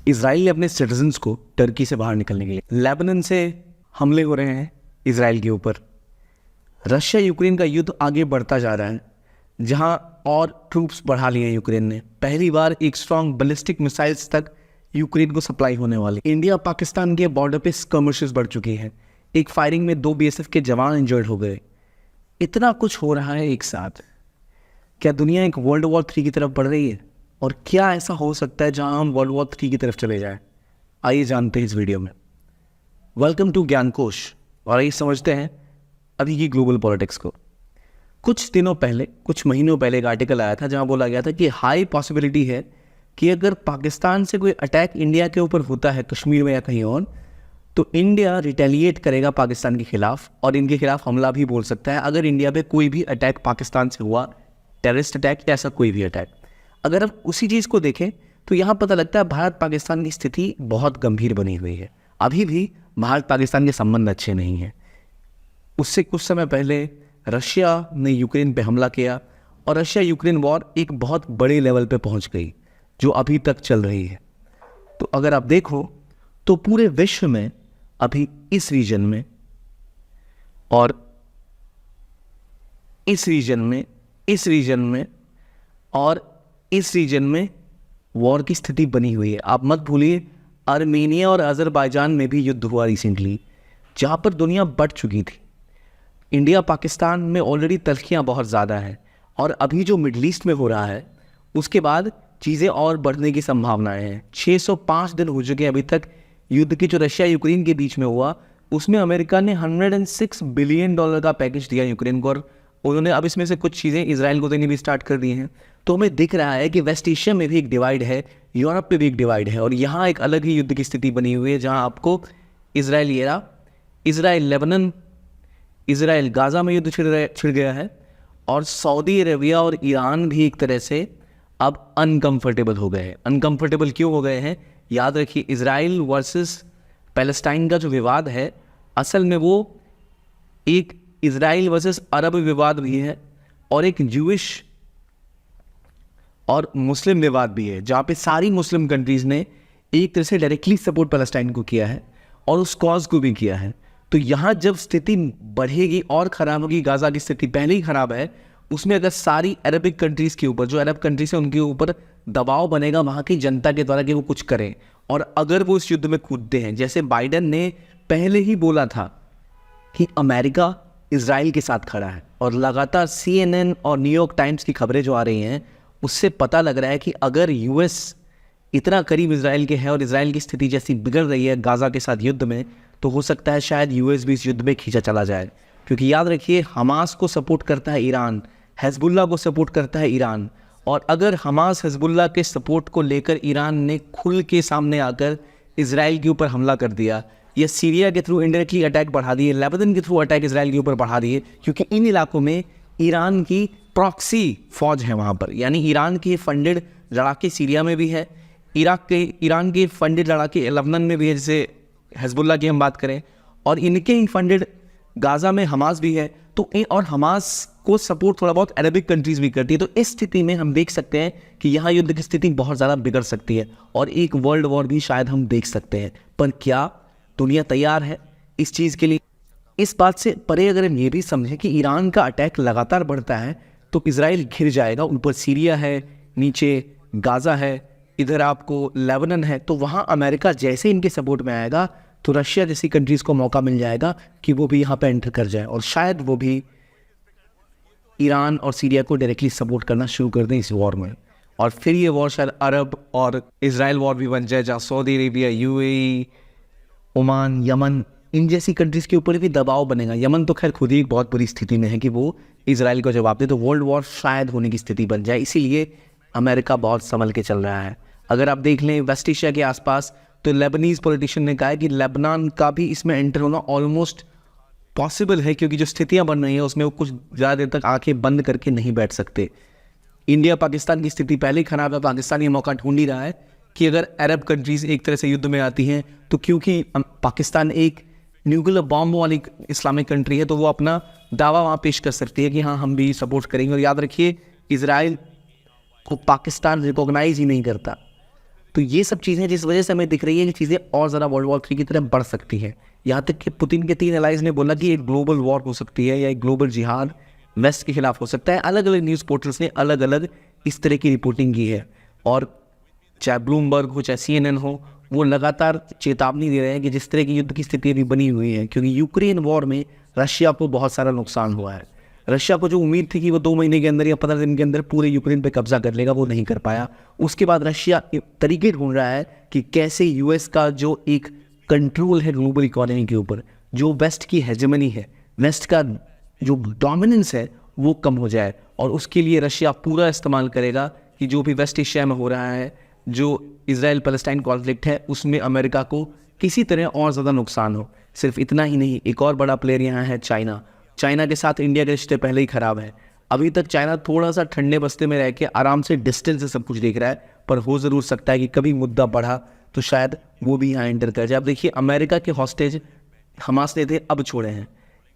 Israel ने अपने citizens को टर्की से बाहर निकलने के लिए, लेबनान से हमले हो रहे हैं इजराइल के ऊपर, रशिया यूक्रेन का युद्ध आगे बढ़ता जा रहा है, जहां और ट्रूप्स बढ़ा लिए हैं यूक्रेन ने। पहली बार एक स्ट्रॉन्ग बैलिस्टिक मिसाइल्स तक यूक्रेन को सप्लाई होने वाली। इंडिया पाकिस्तान के बॉर्डर पे स्कर्मिशेस बढ़ चुकी हैं। एक फायरिंग में 2 बीएसएफ के जवान इंजर्ड हो गए। इतना कुछ हो रहा है एक साथ। क्या दुनिया एक वर्ल्ड वॉर 3 की तरफ बढ़ रही है? और क्या ऐसा हो सकता है जहां हम वर्ल्ड वॉर 3 की तरफ चले जाएं? आइए जानते हैं इस वीडियो में। Welcome to Gyankosh. और आइए समझते हैं अभी की ग्लोबल पॉलिटिक्स को। कुछ दिनों पहले, कुछ महीनों पहले एक आर्टिकल आया था जहां बोला गया था कि हाई पॉसिबिलिटी है कि अगर पाकिस्तान से कोई अटैक इंडिया के ऊपर होता है, कश्मीर में या कहीं और, तो इंडिया रिटेलिएट करेगा पाकिस्तान के खिलाफ और इनके खिलाफ हमला भी बोल सकता है अगर इंडिया पे कोई भी अटैक पाकिस्तान से हुआ, टेररिस्ट अटैक या ऐसा कोई भी अटैक। अगर हम उसी चीज़ को देखें तो यहाँ पता लगता है भारत पाकिस्तान की स्थिति बहुत गंभीर बनी हुई है। अभी भी भारत पाकिस्तान के संबंध अच्छे नहीं हैं। उससे कुछ समय पहले रशिया ने यूक्रेन पे हमला किया और रशिया यूक्रेन वॉर एक बहुत बड़े लेवल पे पहुंच गई जो अभी तक चल रही है। तो अगर आप देखो तो पूरे विश्व में अभी इस रीजन में और इस रीजन में, इस रीजन में और इस रीजन में वॉर की स्थिति बनी हुई है। आप मत भूलिए आर्मेनिया और अजरबैजान में भी युद्ध हुआ रिसेंटली, जहाँ पर दुनिया बढ़ चुकी थी। इंडिया पाकिस्तान में ऑलरेडी तल्खियाँ बहुत ज़्यादा हैं और अभी जो मिडल ईस्ट में हो रहा है उसके बाद चीज़ें और बढ़ने की संभावनाएं हैं। 605 दिन हो चुके हैं अभी तक युद्ध की। जो रशिया यूक्रेन के बीच में हुआ उसमें अमेरिका ने $106 बिलियन का पैकेज दिया यूक्रेन को और उन्होंने अब इसमें से कुछ चीज़ें इजराइल को देनी भी स्टार्ट कर दी हैं। तो हमें दिख रहा है कि वेस्ट एशिया में भी एक डिवाइड है, यूरोप में भी एक डिवाइड है और यहाँ एक अलग ही युद्ध की स्थिति बनी हुई है जहाँ आपको इजराइल लेबनान, इजराइल गाज़ा में युद्ध छिड़ गया है और सऊदी अरेबिया और ईरान भी एक तरह से अब अनकंफर्टेबल हो गए हैं। अनकंफर्टेबल क्यों हो गए हैं? याद रखिए, इजराइल वर्सेस पैलेस्टाइन का जो विवाद है असल में वो एक इजराइल वर्सेस अरब विवाद भी है और एक ज्यूइश और मुस्लिम विवाद भी है, जहाँ पे सारी मुस्लिम कंट्रीज़ ने एक तरह से डायरेक्टली सपोर्ट पैलेस्टाइन को किया है और उस कॉज को भी किया है। तो यहाँ जब स्थिति बढ़ेगी और ख़राब होगी, गाज़ा की स्थिति पहले ही ख़राब है, उसमें अगर सारी अरबिक कंट्रीज़ के ऊपर, जो अरब कंट्रीज़ है उनके ऊपर दबाव बनेगा वहाँ की जनता के द्वारा कि वो कुछ करें और अगर वो इस युद्ध में कूदते हैं, जैसे बाइडन ने पहले ही बोला था कि अमेरिका इजराइल के साथ खड़ा है और लगातार CNN और न्यूयॉर्क टाइम्स की खबरें जो आ रही हैं उससे पता लग रहा है कि अगर यूएस इतना करीब इजराइल के है और इजराइल की स्थिति जैसी बिगड़ रही है गाज़ा के साथ युद्ध में, तो हो सकता है शायद यूएस भी इस युद्ध में खींचा चला जाए। क्योंकि याद रखिए, हमास को सपोर्ट करता है ईरान, हिजबुल्लाह को सपोर्ट करता है ईरान, और अगर हमास हिजबुल्लाह के सपोर्ट को लेकर ईरान ने खुल के सामने आकर इजराइल के ऊपर हमला कर दिया या सीरिया के थ्रू इनडायरेक्टली अटैक बढ़ा दिए, लेबनान के थ्रू अटैक इजराइल के ऊपर बढ़ा दिए, क्योंकि इन इलाकों में ईरान की प्रॉक्सी फौज है वहाँ पर, यानी ईरान के फंडेड लड़ाके सीरिया में भी है, ईरान के फंडेड लड़ाके लेबनान में भी है, जैसे हिजबुल्लाह की हम बात करें, और इनके ही फंडेड गाज़ा में हमास भी है। तो और हमास को सपोर्ट थोड़ा बहुत अरबिक कंट्रीज़ भी करती है। तो इस स्थिति में हम देख सकते हैं कि यहाँ युद्ध की स्थिति बहुत ज़्यादा बिगड़ सकती है और एक वर्ल्ड वॉर भी शायद हम देख सकते हैं। पर क्या दुनिया तैयार है इस चीज़ के लिए? इस बात से परे अगर हम ये भी समझें कि ईरान का अटैक लगातार बढ़ता है तो इजराइल घिर जाएगा। ऊपर सीरिया है, नीचे गाज़ा है, इधर आपको लेबनान है, तो वहाँ अमेरिका जैसे इनके सपोर्ट में आएगा तो रशिया जैसी कंट्रीज़ को मौका मिल जाएगा कि वो भी यहाँ पे एंटर कर जाए और शायद वो भी ईरान और सीरिया को डायरेक्टली सपोर्ट करना शुरू कर दें इस वॉर में। और फिर ये वॉर शायद अरब और इजराइल वॉर भी बन जाए, जहाँ Saudi Arabia, UAE, Oman, Yemen, इन जैसी कंट्रीज़ के ऊपर भी दबाव बनेगा। यमन तो खैर खुद ही एक बहुत बुरी स्थिति में है कि वो इजराइल को जवाब दे, तो वर्ल्ड वॉर शायद होने की स्थिति बन जाए। इसीलिए अमेरिका बहुत संभल के चल रहा है। अगर आप देख लें वेस्ट एशिया के आसपास, तो लेबनीज़ पॉलिटिशियन ने कहा है कि लेबनान का भी इसमें एंटर होना ऑलमोस्ट पॉसिबल है, क्योंकि जो स्थितियां बन रही हैं उसमें वो कुछ ज़्यादा देर तक आंखें बंद करके नहीं बैठ सकते। इंडिया पाकिस्तान की स्थिति पहले ही खराब है, पाकिस्तान ये मौका ढूंढ ही रहा है कि अगर अरब कंट्रीज़ एक तरह से युद्ध में आती हैं तो क्योंकि पाकिस्तान एक न्यूक्लियर बॉम्ब वाली इस्लामिक कंट्री है तो वो अपना दावा वहाँ पेश कर सकती है कि हाँ हम भी सपोर्ट करेंगे। और याद रखिए, इजराइल को पाकिस्तान रिकॉग्नाइज ही नहीं करता, तो ये सब चीज़ें जिस वजह से हमें दिख रही है कि चीज़ें और ज़्यादा वर्ल्ड वॉर 3 की तरफ बढ़ सकती है। यहाँ तक कि पुतिन के 3 एलाइज ने बोला कि एक ग्लोबल वॉर हो सकती है या एक ग्लोबल जिहाद वेस्ट के खिलाफ हो सकता है। अलग अलग न्यूज़ पोर्टल्स ने अलग अलग इस तरह की रिपोर्टिंग की है, और चाहे ब्लूमबर्ग हो चाहे CNN हो, वो लगातार चेतावनी दे रहे हैं कि जिस तरह की युद्ध की स्थिति अभी बनी हुई है, क्योंकि यूक्रेन वॉर में रशिया को बहुत सारा नुकसान हुआ है। रशिया को जो उम्मीद थी कि वो 2 महीने के अंदर या 15 दिन के अंदर पूरे यूक्रेन पे कब्जा कर लेगा, वो नहीं कर पाया। उसके बाद रशिया तरीके ढूंढ रहा है कि कैसे US का जो एक कंट्रोल है ग्लोबल इकोनॉमी के ऊपर, जो वेस्ट की हेजेमनी है, वेस्ट का जो डोमिनेंस है, वो कम हो जाए। और उसके लिए रशिया पूरा इस्तेमाल करेगा कि जो भी वेस्ट एशिया में हो रहा है, जो इजराइल पैलेस्टाइन कॉन्फ्लिक्ट है, उसमें अमेरिका को किसी तरह और ज़्यादा नुकसान हो। सिर्फ इतना ही नहीं, एक और बड़ा प्लेयर यहाँ है चाइना। चाइना के साथ इंडिया के रिश्ते पहले ही ख़राब है। अभी तक चाइना थोड़ा सा ठंडे बस्ते में रह के आराम से डिस्टेंस से सब कुछ देख रहा है, पर हो ज़रूर सकता है कि कभी मुद्दा बढ़ा तो शायद वो भी यहाँ एंटर कर जाए। अब देखिए, अमेरिका के हॉस्टेज हमास ने थे, अब छोड़े हैं।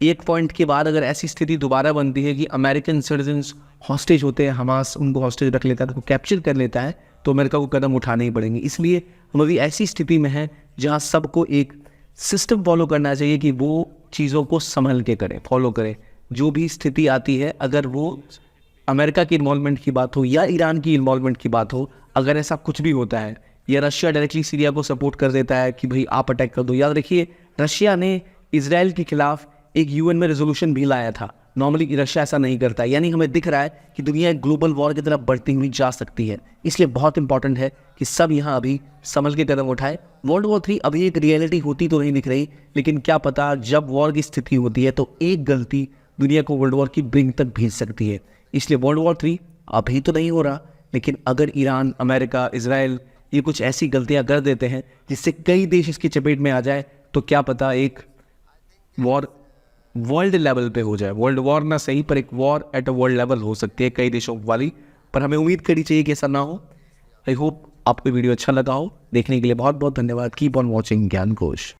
एक पॉइंट के बाद अगर ऐसी स्थिति दोबारा बनती है कि अमेरिकन सिटीजन्स हॉस्टेज होते हैं, हमास उनको हॉस्टेज रख लेता है, तो कैप्चर कर लेता है, तो अमेरिका को कदम उठाने ही पड़ेंगे। इसलिए हम अभी ऐसी स्थिति में हैं जहां सबको एक सिस्टम फॉलो करना चाहिए कि वो चीज़ों को संभल के करें, फॉलो करें। जो भी स्थिति आती है, अगर वो अमेरिका की इन्वॉल्वमेंट की बात हो या ईरान की इन्वॉल्वमेंट की बात हो, अगर ऐसा कुछ भी होता है या रशिया डायरेक्टली सीरिया को सपोर्ट कर देता है कि भाई आप अटैक कर दो। याद रखिए, रशिया ने इजराइल के खिलाफ एक UN में रेजोल्यूशन भी लाया था। नॉर्मली रशिया ऐसा नहीं करता है। यानी हमें दिख रहा है कि दुनिया एक ग्लोबल वॉर की तरफ बढ़ती हुई जा सकती है। इसलिए बहुत इंपॉर्टेंट है कि सब यहाँ अभी संभल के कदम उठाए। वर्ल्ड वॉर 3 अभी एक रियलिटी होती तो नहीं दिख रही, लेकिन क्या पता जब वॉर की स्थिति होती है तो एक गलती दुनिया को वर्ल्ड वॉर की ब्रिंक तक भेज सकती है। इसलिए वर्ल्ड वॉर 3 अभी तो नहीं हो रहा, लेकिन अगर ईरान, अमेरिका, इजराइल ये कुछ ऐसी गलतियाँ कर देते हैं जिससे कई देश इसकी चपेट में आ जाए, तो क्या पता एक वॉर वर्ल्ड लेवल पे हो जाए। वर्ल्ड वॉर ना सही, पर एक war at a world level हो सकती है कई देशों वाली। पर हमें उम्मीद करनी चाहिए कि ऐसा ना हो। आई होप आपको वीडियो अच्छा लगा हो। देखने के लिए बहुत बहुत धन्यवाद। कीप ऑन वॉचिंग ज्ञान कोश।